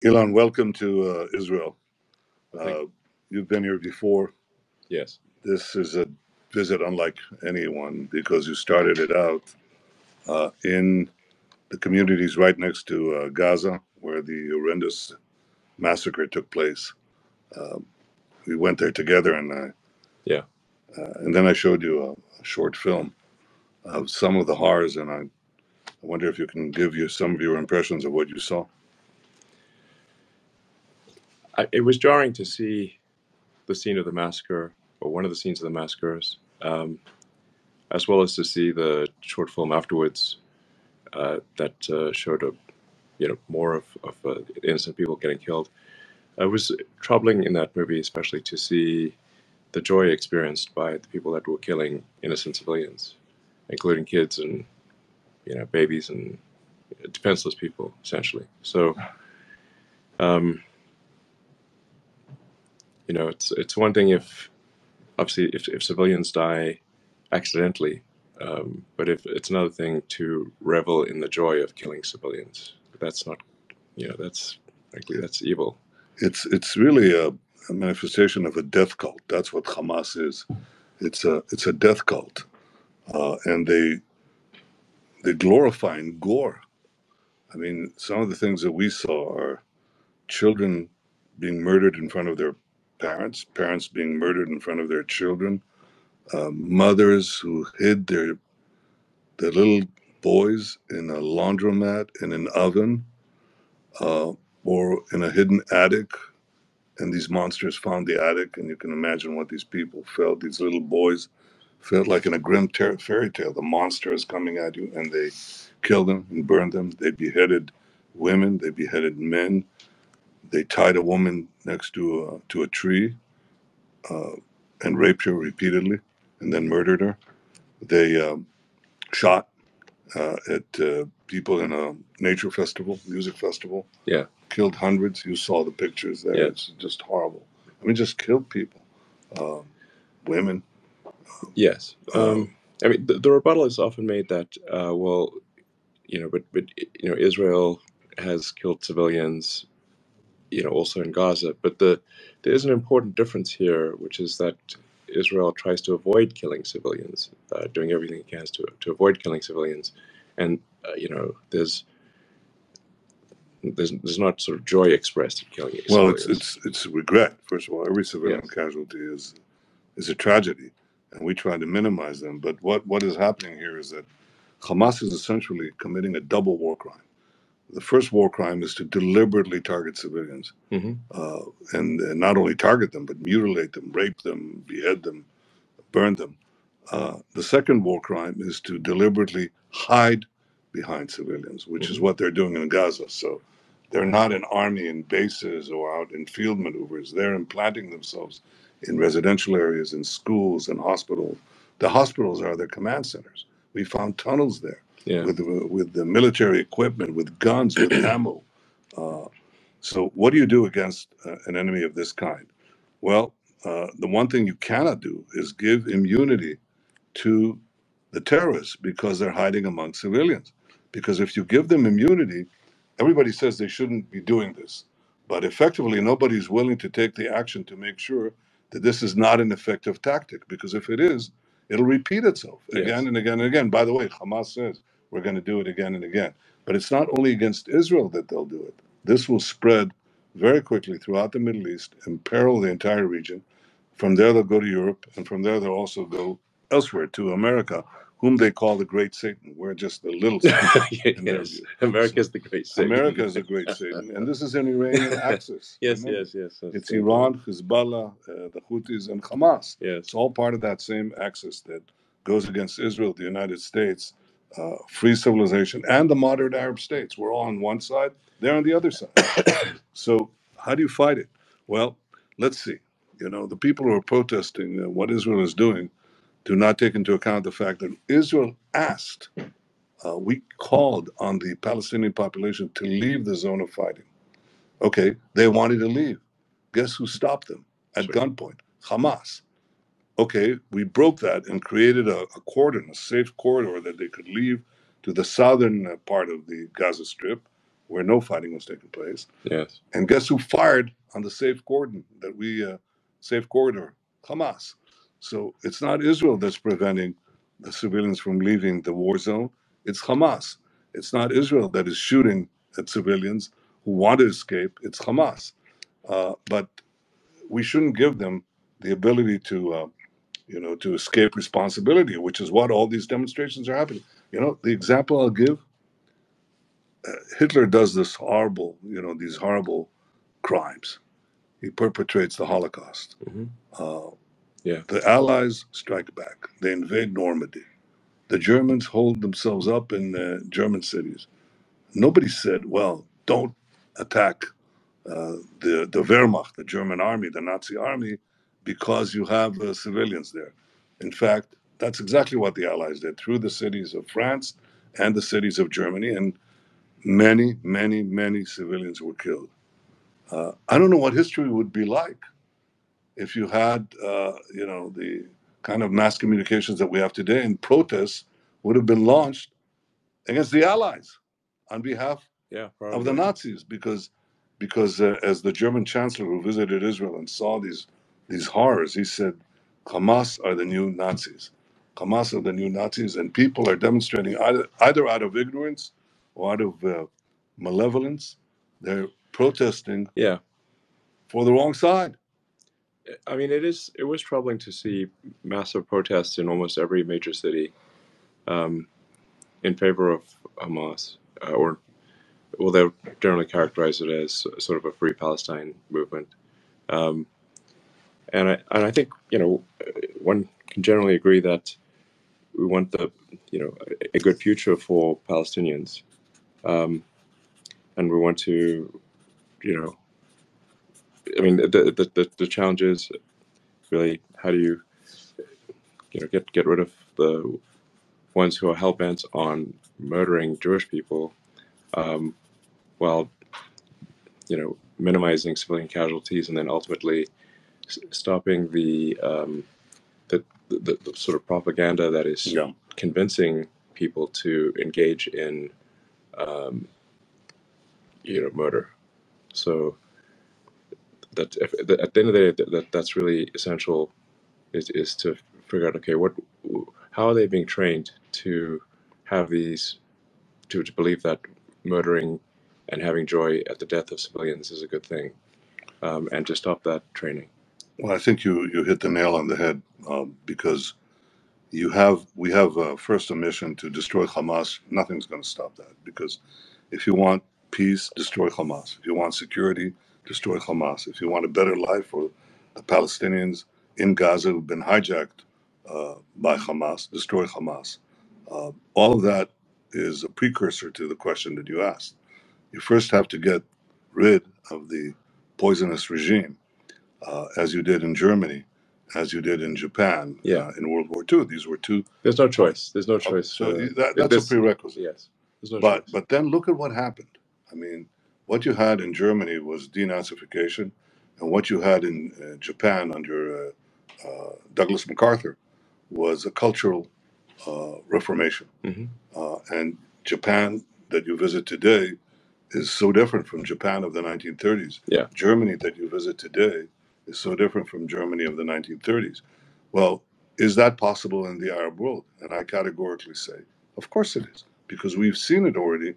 Elon, welcome to Israel. Thank You've been here before. Yes. This is a visit unlike anyone because you started it out in the communities right next to Gaza, where the horrendous massacre took place. Uh, we went there together, Yeah. and then I showed you a short film of some of the horrors, and I wonder if you can give you some of your impressions of what you saw. It was jarring to see the scene of the massacre, or one of the scenes of the massacres, as well as to see the short film afterwards that showed more of innocent people getting killed. It was troubling in that movie, especially to see the joy experienced by the people that were killing innocent civilians, including kids and babies and defenseless people, essentially. So, it's one thing if obviously if civilians die accidentally, but if it's another thing to revel in the joy of killing civilians. That's not, that's frankly that's evil. It's really a manifestation of a death cult. That's what Hamas is. It's a death cult, and they glorify and gore. I mean, some of the things that we saw are children being murdered in front of their parents, parents being murdered in front of their children, mothers who hid their little boys in a laundromat, in an oven, uh, or in a hidden attic. And these monsters found the attic, and you can imagine what these people felt. These little boys felt like in a grim fairy tale. The monster is coming at you, and they killed them and burned them. They beheaded women. They beheaded men. They tied a woman next to a tree uh, and raped her repeatedly, and then murdered her. They shot at people in a nature festival, music festival. Yeah. Killed hundreds. You saw the pictures there. Yeah. It's just horrible. I mean, just killed people, women. Yes. I mean, the rebuttal is often made that, well, but Israel has killed civilians, also in Gaza. But there is an important difference here, which is that Israel tries to avoid killing civilians, doing everything it can to avoid killing civilians, and there's not sort of joy expressed in killing civilians. Well, it's regret. First of all, every civilian casualty is a tragedy, and we try to minimize them. But what is happening here is that Hamas is essentially committing a double war crime. The first war crime is to deliberately target civilians, Mm-hmm. and not only target them, but mutilate them, rape them, behead them, burn them. The second war crime is to deliberately hide behind civilians, which is what they're doing in Gaza. So they're not an army in bases or out in field maneuvers. They're implanting themselves in residential areas, in schools and hospitals. The hospitals are their command centers. We found tunnels there with the military equipment, with guns, with ammo. So what do you do against an enemy of this kind? Well, the one thing you cannot do is give immunity to the terrorists because they're hiding among civilians. Because if you give them immunity, everybody says they shouldn't be doing this. But effectively, nobody's willing to take the action to make sure that this is not an effective tactic. Because if it is, it'll repeat itself again and again and again. By the way, Hamas says we're going to do it again and again. But it's not only against Israel that they'll do it. This will spread very quickly throughout the Middle East, imperil the entire region. From there, they'll go to Europe, and from there, they'll also go elsewhere to America, whom they call the Great Satan. We're just the little Satan. Yes, America is the Great Satan. America is a great Satan, and this is an Iranian axis. Yes. It's Iran, Hezbollah, the Houthis, and Hamas. Yes. It's all part of that same axis that goes against Israel, the United States, free civilization, and the moderate Arab states. We're all on one side, they're on the other side. So how do you fight it? Well, let's see. The people who are protesting what Israel is doing do not take into account the fact that Israel asked, we called on the Palestinian population to leave the zone of fighting. Okay, they wanted to leave. Guess who stopped them at gunpoint? Hamas. Okay, we broke that and created a cordon, a safe corridor that they could leave to the southern part of the Gaza Strip, where no fighting was taking place. Yes. And guess who fired on the safe corridor safe corridor? Hamas. So it's not Israel that's preventing the civilians from leaving the war zone. It's Hamas. It's not Israel that is shooting at civilians who want to escape. It's Hamas. But we shouldn't give them the ability to escape responsibility, which is what all these demonstrations are happening. The example I'll give: Hitler does these horrible crimes. He perpetrates the Holocaust. Mm-hmm. Uh, Yeah. the Allies strike back. They invade Normandy. The Germans hold themselves up in German cities. Nobody said, well, don't attack the Wehrmacht, the German army, the Nazi army, because you have civilians there. In fact, that's exactly what the Allies did through the cities of France and the cities of Germany, and many, many, many civilians were killed. I don't know what history would be like if you had, the kind of mass communications that we have today, and protests would have been launched against the Allies on behalf of the Nazis, because as the German chancellor who visited Israel and saw these horrors, he said, Hamas are the new Nazis. Hamas are the new Nazis, and people are demonstrating either out of ignorance or out of malevolence. They're protesting for the wrong side. I mean, it was troubling to see massive protests in almost every major city in favor of Hamas, they'll generally characterize it as sort of a Free Palestine movement. And I think one can generally agree that we want a good future for Palestinians, and we want to the challenge is really, how do you get rid of the ones who are hell bent on murdering Jewish people, while minimizing civilian casualties, and then ultimately stopping the sort of propaganda that is convincing people to engage in murder. So that at the end of the day, that's really essential, is to figure out, okay, how are they being trained to have these, to believe that murdering and having joy at the death of civilians is a good thing, and to stop that training. Well, I think you hit the nail on the head, because we have first a mission to destroy Hamas. Nothing's going to stop that, because if you want peace, destroy Hamas. If you want security, destroy Hamas. If you want a better life for the Palestinians in Gaza who've been hijacked by Hamas, destroy Hamas. All of that is a precursor to the question that you asked. You first have to get rid of the poisonous regime, as you did in Germany, as you did in Japan in World War II. These were two. There's no choice. There's no choice. So that's a prerequisite. Yes. There's no choice. But then look at what happened. I mean, what you had in Germany was denazification, and what you had in Japan under Douglas MacArthur was a cultural reformation. Mm-hmm. And Japan that you visit today is so different from Japan of the 1930s. Yeah. Germany that you visit today is so different from Germany of the 1930s. Well, is that possible in the Arab world? And I categorically say, of course it is, because we've seen it already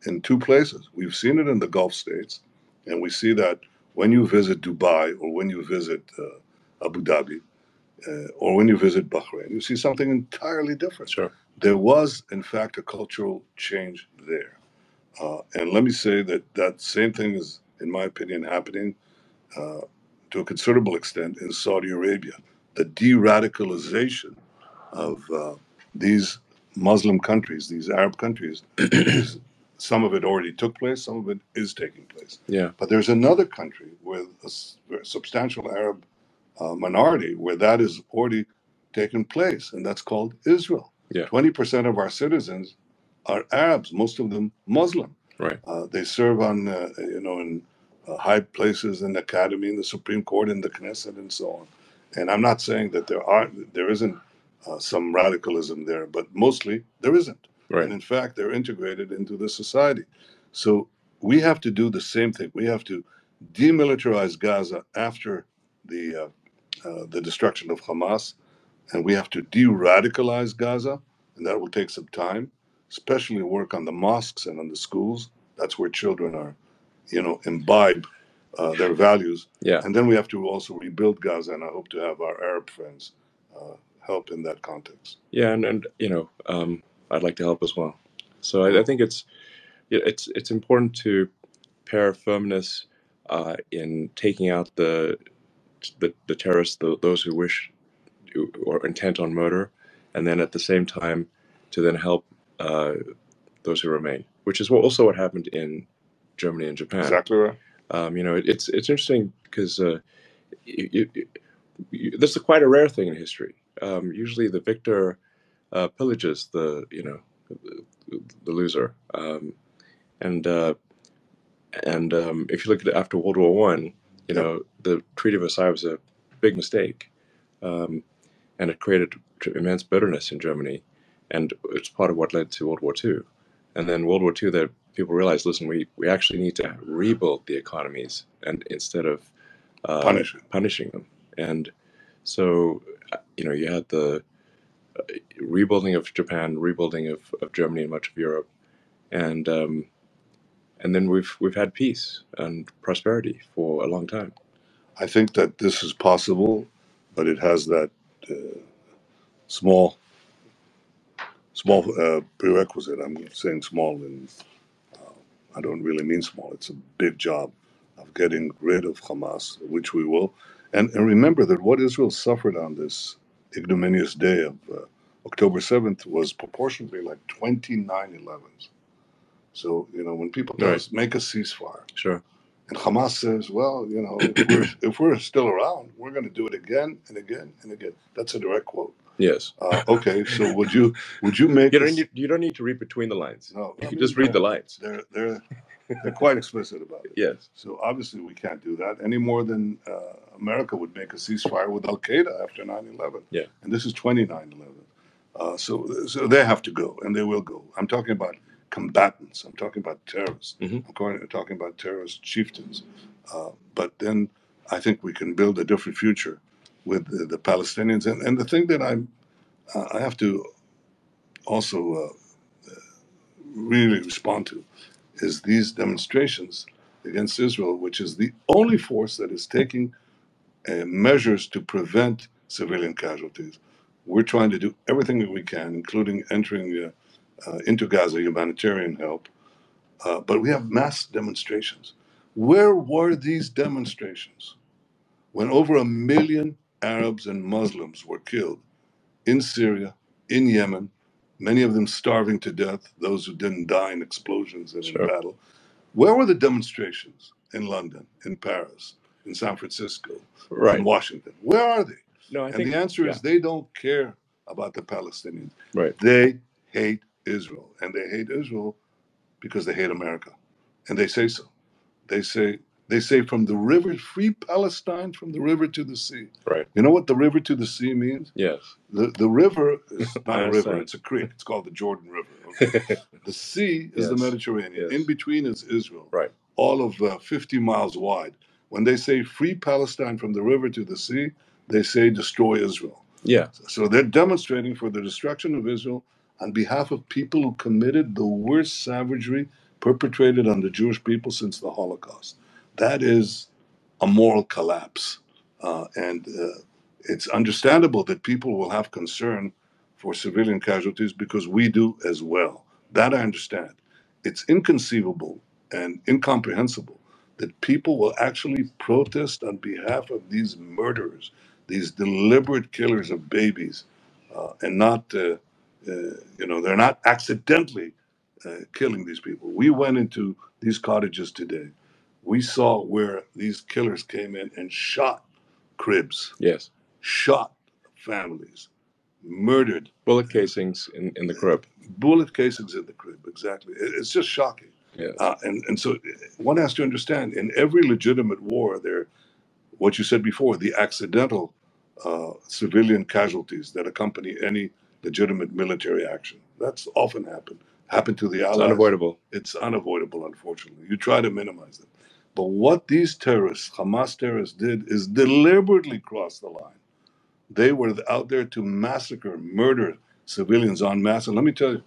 in two places. We've seen it in the Gulf states, and we see that when you visit Dubai, or when you visit Abu Dhabi, or when you visit Bahrain, you see something entirely different. Sure. There was, in fact, a cultural change there. And let me say that same thing is, in my opinion, happening to a considerable extent in Saudi Arabia. The de-radicalization of these Muslim countries, these Arab countries, some of it already took place, some of it is taking place. Yeah. But there's another country with a substantial Arab minority where that is already taken place, and that's called Israel. Yeah. 20% of our citizens are Arabs, most of them Muslim. Right. They serve on, in high places in the academy, in the Supreme Court, in the Knesset, and so on. And I'm not saying that there isn't some radicalism there, but mostly there isn't. Right. And in fact, they're integrated into the society. So we have to do the same thing. We have to demilitarize Gaza after the destruction of Hamas, and we have to de-radicalize Gaza, and that will take some time, especially work on the mosques and on the schools. That's where children are, imbibe their values. Yeah. And then we have to also rebuild Gaza, and I hope to have our Arab friends help in that context. Yeah, and I'd like to help as well. So I think it's important to pair firmness in taking out the terrorists, those who wish or intent on murder, and then at the same time to then help those who remain, which is also what happened in Germany and Japan. Exactly right. It's interesting because this is quite a rare thing in history. Usually, the victor pillages the loser, and if you look at it after World War One, the Treaty of Versailles was a big mistake, and it created immense bitterness in Germany, and it's part of what led to World War Two. And then World War II, that people realized, listen, we actually need to rebuild the economies, and instead of punishing them. And so, you had the rebuilding of Japan, rebuilding of Germany and much of Europe, and then we've had peace and prosperity for a long time. I think that this is possible, but it has that small prerequisite. I'm saying small, and I don't really mean small. It's a big job of getting rid of Hamas, which we will. And remember that what Israel suffered on this ignominious day of October 7th was proportionately like 29 11s. So, when people tell us, make a ceasefire. Sure. And Hamas says, well, if we're still around, we're going to do it again and again and again. That's a direct quote. Yes. Okay, so would you make you don't need to read between the lines. No, you just read the lines. They're quite explicit about it. Yes. So obviously we can't do that any more than America would make a ceasefire with Al Qaeda after 9/11. Yeah. And this is 29/11. So they have to go, and they will go. I'm talking about combatants. I'm talking about terrorists. Mm-hmm. I'm talking about terrorist chieftains. But then I think we can build a different future with the Palestinians. And the thing that I have to also really respond to is these demonstrations against Israel, which is the only force that is taking measures to prevent civilian casualties. We're trying to do everything that we can, including entering into Gaza humanitarian help. But we have mass demonstrations. Where were these demonstrations when over 1 million Arabs and Muslims were killed in Syria, in Yemen, many of them starving to death, those who didn't die in explosions and in battle? Where were the demonstrations in London, in Paris, in San Francisco, in Washington? Where are they? No, the answer is they don't care about the Palestinians. Right. They hate Israel, and they hate Israel because they hate America, and they say so. They say from the river, free Palestine from the river to the sea. Right. You know what the river to the sea means? Yes. The river is not a river; it's a creek. It's called the Jordan River. Okay? The sea is the Mediterranean. Yes. In between is Israel. Right. All of 50 miles wide. When they say free Palestine from the river to the sea, they say destroy Israel. Yeah. So they're demonstrating for the destruction of Israel on behalf of people who committed the worst savagery perpetrated on the Jewish people since the Holocaust. That is a moral collapse. And it's understandable that people will have concern for civilian casualties because we do as well. That I understand. It's inconceivable and incomprehensible that people will actually protest on behalf of these murderers, these deliberate killers of babies, and not, they're not accidentally killing these people. We went into these cottages today. We saw where these killers came in and shot cribs. Yes. Shot families, murdered. Bullet casings in the crib. Bullet casings in the crib, exactly. It's just shocking. Yes. And so one has to understand, in every legitimate war, there, what you said before, the accidental civilian casualties that accompany any legitimate military action. That's often happened. happened to the It's Allies. unavoidable. It's unavoidable, unfortunately. You try to minimize them. But what these terrorists, Hamas terrorists, did is deliberately cross the line. They were out there to massacre, murder civilians en masse. And let me tell you,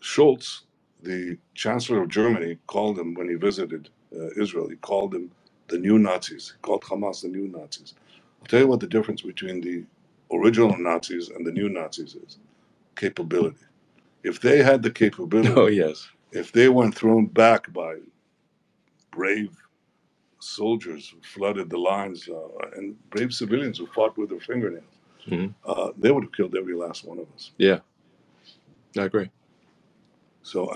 Scholz, the Chancellor of Germany, called them when he visited Israel. He called them the new Nazis. He called Hamas the new Nazis. I'll tell you what the difference between the original Nazis and the new Nazis is: capability. If they had the capability, Oh yes. if they weren't thrown back by brave soldiers who flooded the lines and brave civilians who fought with their fingernails, they would have killed every last one of us. Yeah, I agree. So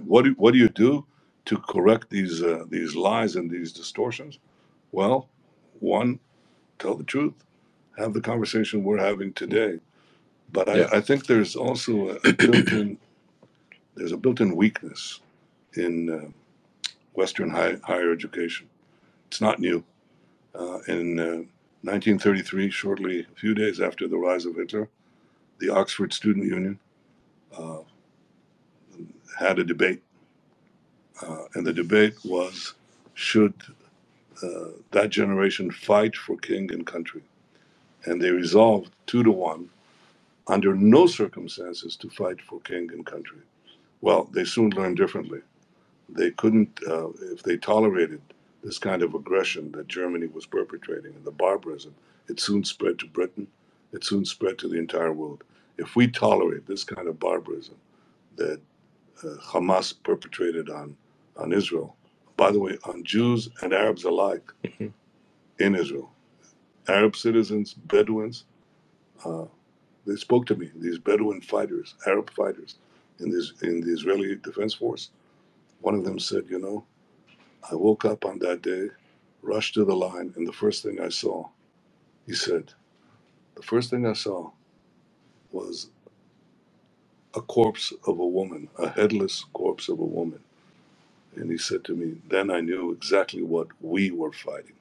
what do you do to correct these lies and these distortions? Well, one, tell the truth, have the conversation we're having today. But Yeah. I think there's also a built-in weakness in Western higher education. It's not new. In 1933, shortly a few days after the rise of Hitler, the Oxford Student Union uh, had a debate, and the debate was, should that generation fight for king and country? And they resolved 2-1, under no circumstances to fight for king and country. Well, they soon learned differently. They couldn't, if they tolerated this kind of aggression that Germany was perpetrating and the barbarism, it soon spread to Britain. It soon spread to the entire world. If we tolerate this kind of barbarism that Hamas perpetrated on Israel, by the way, on Jews and Arabs alike in Israel, Arab citizens, Bedouins, uh, they spoke to me, these Bedouin fighters, Arab fighters in the Israeli Defense Force. One of them said, I woke up on that day, rushed to the line, and the first thing I saw, he said, the first thing I saw was a corpse of a woman, a headless corpse of a woman. And he said to me, then I knew exactly what we were fighting.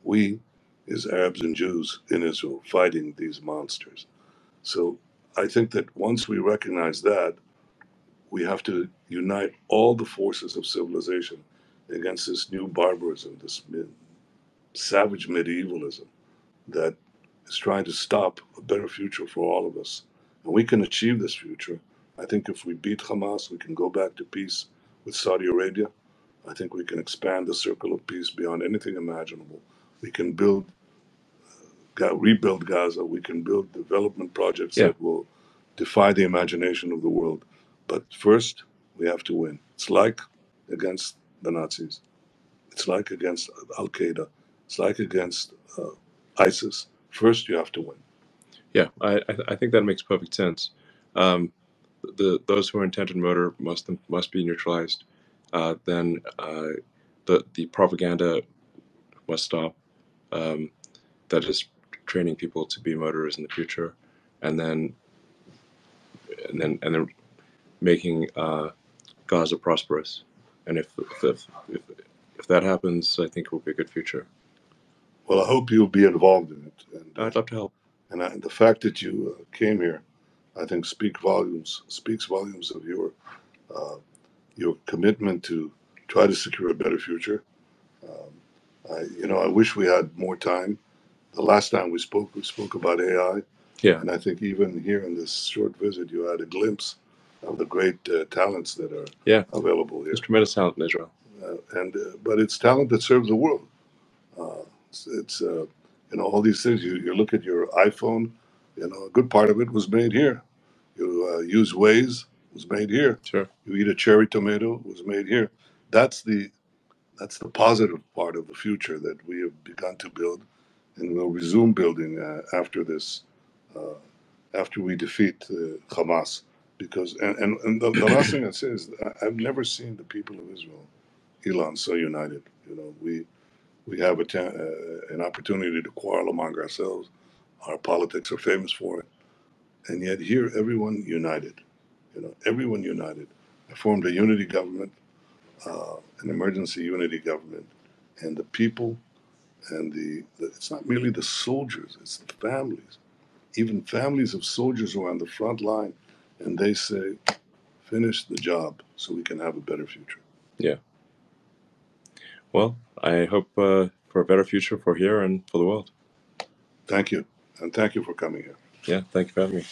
We is Arabs and Jews in Israel fighting these monsters. So I think that once we recognize that, we have to unite all the forces of civilization against this new barbarism, this savage medievalism that is trying to stop a better future for all of us. And we can achieve this future. I think if we beat Hamas, we can go back to peace with Saudi Arabia. I think we can expand the circle of peace beyond anything imaginable. We can rebuild Gaza. We can build development projects that will defy the imagination of the world. But first, we have to win. It's like against the Nazis. It's like against Al Qaeda. It's like against ISIS. First, you have to win. Yeah, I think that makes perfect sense. Those who are intent on murder must be neutralized. Then the propaganda must stop. That is training people to be murderers in the future, and then making Gaza prosperous. And if that happens, I think it will be a good future. Well, I hope you'll be involved in it. And I'd love to help. And the fact that you came here, I think, speaks volumes of your commitment to try to secure a better future. I wish we had more time. The last time we spoke about AI. Yeah. And I think even here in this short visit, you had a glimpse of the great talents that are available here. There's tremendous talent in Israel. But it's talent that serves the world. It's all these things. You look at your iPhone, a good part of it was made here. You use Waze, was made here. Sure. You eat a cherry tomato, was made here. That's the positive part of the future that we have begun to build, and we'll resume building after this, after we defeat Hamas. Because the last thing I'd say is I've never seen the people of Israel, Elon, so united. We have an opportunity to quarrel among ourselves. Our politics are famous for it, and yet here everyone united. Everyone united. I formed a unity government, an emergency unity government, and the people and it's not merely the soldiers, it's the families, even families of soldiers who are on the front line, and they say, Finish the job so we can have a better future. Yeah. Well, I hope for a better future for here and for the world. Thank you. And thank you for coming here. Yeah, thank you for having me.